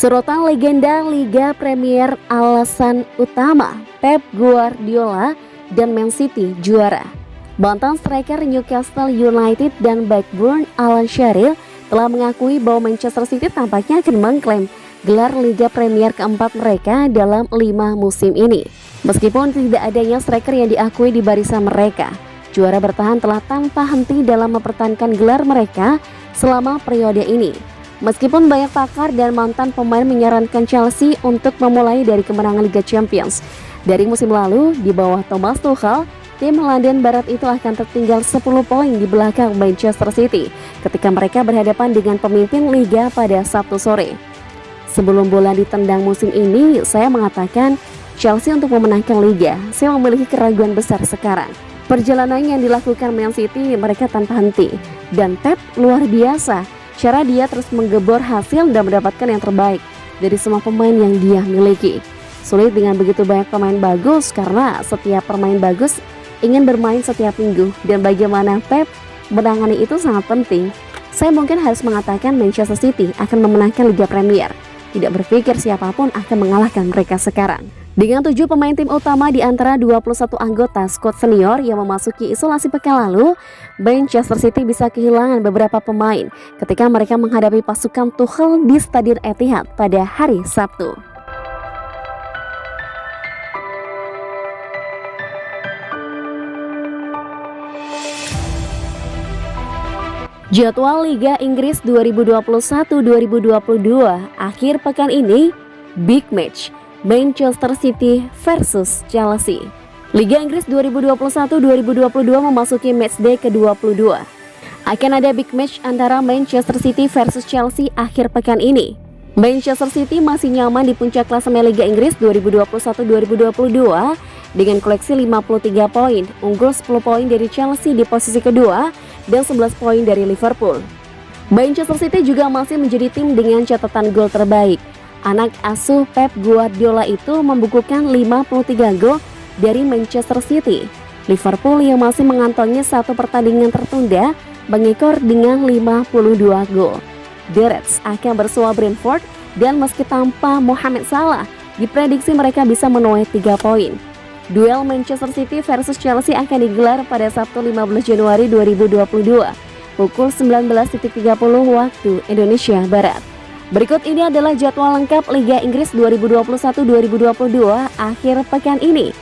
Sorotan legenda Liga Premier, alasan utama Pep Guardiola dan Man City juara. Mantan striker Newcastle United dan Blackburn Alan Shearer telah mengakui bahwa Manchester City tampaknya akan mengklaim gelar Liga Premier keempat mereka dalam 5 musim ini. Meskipun tidak adanya striker yang diakui di barisan mereka, juara bertahan telah tanpa henti dalam mempertahankan gelar mereka selama periode ini. Meskipun banyak pakar dan mantan pemain menyarankan Chelsea untuk memulai dari kemenangan Liga Champions dari musim lalu di bawah Thomas Tuchel, tim London Barat itu akan tertinggal 10 poin di belakang Manchester City ketika mereka berhadapan dengan pemimpin Liga pada Sabtu sore. Sebelum bola ditendang musim ini, saya mengatakan Chelsea untuk memenangkan Liga. Saya memiliki keraguan besar sekarang. Perjalanan yang dilakukan Man City mereka tanpa henti, dan Pep luar biasa. Cara dia terus menggebor hasil dan mendapatkan yang terbaik dari semua pemain yang dia miliki. Sulit dengan begitu banyak pemain bagus karena setiap pemain bagus ingin bermain setiap minggu, dan bagaimana Pep menangani itu sangat penting. Saya mungkin harus mengatakan Manchester City akan memenangkan Liga Premier. Tidak berpikir siapapun akan mengalahkan mereka sekarang. Dengan 7 pemain tim utama di antara 21 anggota skuad senior yang memasuki isolasi pekan lalu, Manchester City bisa kehilangan beberapa pemain ketika mereka menghadapi pasukan Tuchel di Stadion Etihad pada hari Sabtu. Jadwal Liga Inggris 2021-2022 akhir pekan ini, big match Manchester City versus Chelsea. Liga Inggris 2021-2022 memasuki matchday ke-22. Akan ada big match antara Manchester City versus Chelsea akhir pekan ini. Manchester City masih nyaman di puncak klasemen Liga Inggris 2021-2022 dengan koleksi 53 poin, unggul 10 poin dari Chelsea di posisi kedua dan 11 poin dari Liverpool. Manchester City juga masih menjadi tim dengan catatan gol terbaik. Anak asuh Pep Guardiola itu membukukan 53 gol dari Manchester City. Liverpool yang masih mengantongi 1 pertandingan tertunda mengekor dengan 52 gol. The Reds akan bersua Brentford dan meski tanpa Mohamed Salah, diprediksi mereka bisa menuai 3 poin. Duel Manchester City versus Chelsea akan digelar pada Sabtu 15 Januari 2022 pukul 19.30 waktu Indonesia Barat. Berikut ini adalah jadwal lengkap Liga Inggris 2021-2022 akhir pekan ini.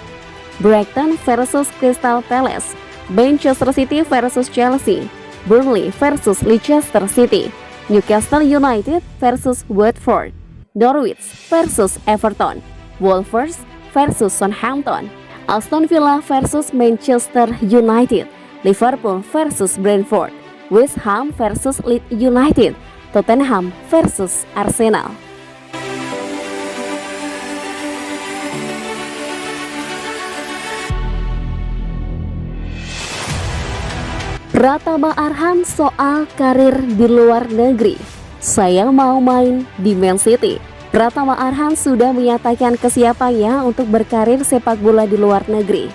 Brighton versus Crystal Palace, Manchester City versus Chelsea, Burnley versus Leicester City, Newcastle United versus Watford, Norwich versus Everton, Wolves versus Southampton, Aston Villa versus Manchester United, Liverpool versus Brentford, West Ham versus Leeds United, Tottenham versus Arsenal. Pratama Arhan soal karir di luar negeri. Saya mau main di Man City. Pratama Arhan sudah menyatakan kesiapannya untuk berkarir sepak bola di luar negeri.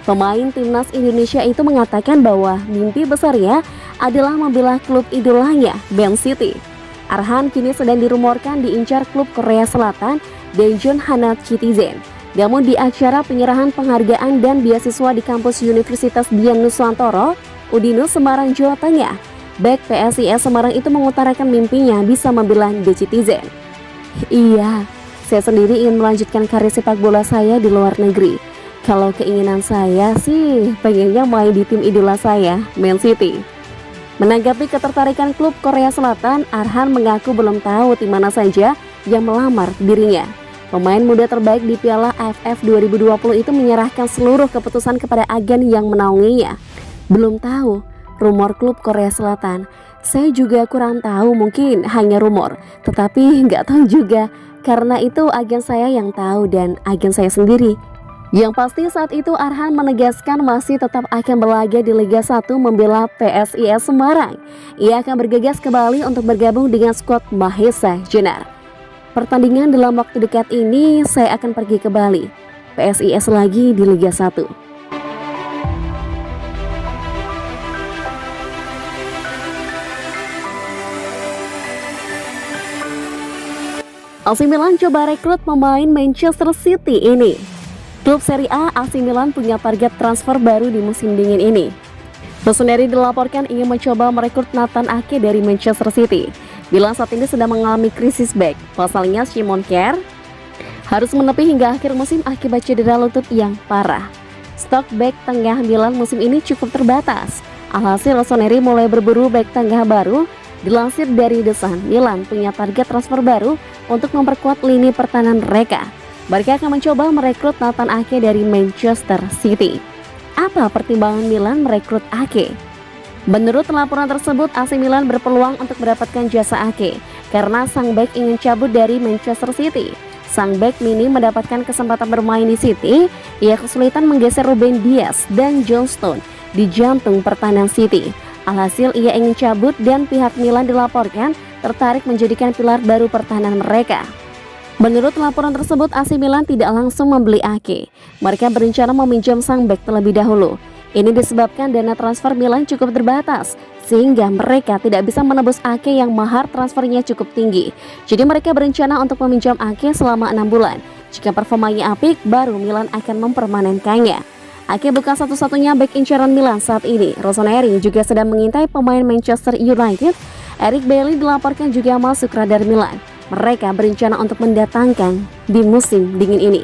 Pemain timnas Indonesia itu mengatakan bahwa mimpi besarnya adalah membela klub idolanya, Man City. Arhan kini sedang dirumorkan diincar klub Korea Selatan, Daejeon Hanak Citizen. Namun di acara penyerahan penghargaan dan beasiswa di kampus Universitas Dian Nusantara, Udinus Semarang, Jawa Tengah, bek PSIS Semarang itu mengutarakan mimpinya bisa membela The Citizen. Iya, saya sendiri ingin melanjutkan karir sepak bola saya di luar negeri. Kalau keinginan saya sih pengennya main di tim idola saya, Man City. Menanggapi ketertarikan klub Korea Selatan, Arhan mengaku belum tahu tim mana saja yang melamar dirinya. Pemain muda terbaik di Piala AFF 2020 itu menyerahkan seluruh keputusan kepada agen yang menaunginya. Belum tahu, rumor klub Korea Selatan. Saya juga kurang tahu, mungkin hanya rumor, tetapi nggak tahu juga karena itu agen saya yang tahu dan agen saya sendiri. Yang pasti saat itu Arhan menegaskan masih tetap akan berlaga di Liga 1 membela PSIS Semarang. Ia akan bergegas ke Bali untuk bergabung dengan skuad Mahesa Jenar. Pertandingan dalam waktu dekat ini saya akan pergi ke Bali. PSIS lagi di Liga 1. AC Milan coba rekrut pemain Manchester City ini. Klub Serie A AC Milan punya target transfer baru di musim dingin ini. Rossoneri dilaporkan ingin mencoba merekrut Nathan Ake dari Manchester City. Milan saat ini sedang mengalami krisis back. Pasalnya Simon Kjaer harus menepi hingga akhir musim akibat cedera lutut yang parah. Stok back tengah Milan musim ini cukup terbatas. Alhasil Rossoneri mulai berburu back tengah baru. Dilansir dari The Sun, Milan punya target transfer baru untuk memperkuat lini pertahanan mereka. Mereka akan mencoba merekrut Nathan Ake dari Manchester City. Apa pertimbangan Milan merekrut Ake? Menurut laporan tersebut, AC Milan berpeluang untuk mendapatkan jasa Ake karena sang bek ingin cabut dari Manchester City. Sang bek mini mendapatkan kesempatan bermain di City, ia kesulitan menggeser Ruben Dias dan John Stone di jantung pertahanan City. Alhasil ia ingin cabut dan pihak Milan dilaporkan tertarik menjadikan pilar baru pertahanan mereka. Menurut laporan tersebut, AC Milan tidak langsung membeli Ake. Mereka berencana meminjam sang bek terlebih dahulu. Ini disebabkan dana transfer Milan cukup terbatas, sehingga mereka tidak bisa menebus Ake yang mahar transfernya cukup tinggi. Jadi mereka berencana untuk meminjam Ake selama 6 bulan. Jika performanya apik, baru Milan akan mempermanenkannya. Ake bukan satu-satunya bek incaran Milan saat ini. Rossoneri juga sedang mengintai pemain Manchester United. Eric Bailly dilaporkan juga masuk radar Milan. Mereka berencana untuk mendatangkan di musim dingin ini.